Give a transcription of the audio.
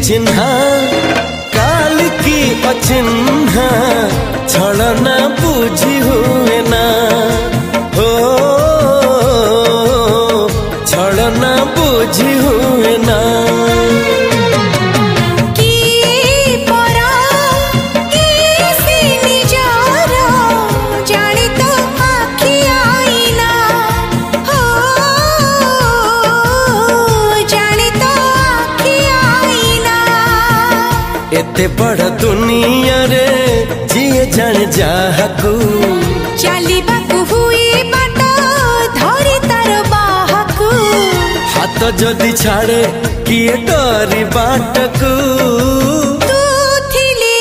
चिन्हा काल की अचिन्हा छलना बुझी हुए ना हो छलना बुझी हुए ना एते बड़ दुनिया रे जिए जाने जाहकू चलिबाकू हुई बाट धरी तार बाहकू हाथ जदि छाड़े किए डरी बाटकू तू थिली